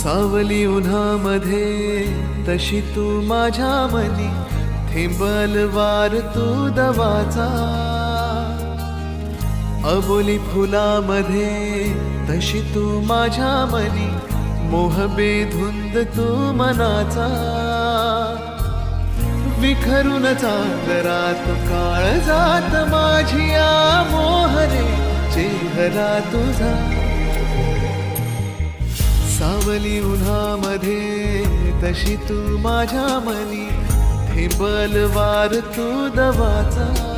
सावली उन्हामध्ये तशी तू माझ्या मनी, थेंबल वार तू दवाचा. अबोली फुलामध्ये तशी तू माझ्या मनी, मोह बेधुंद तू मनाचा. विखरून चांदरात काळजात माझिया मोहरे चेहरा तुझा. सावली उन्हामध्ये तशी तू माझ्या मनी, थेंबल वार तू दवाचा.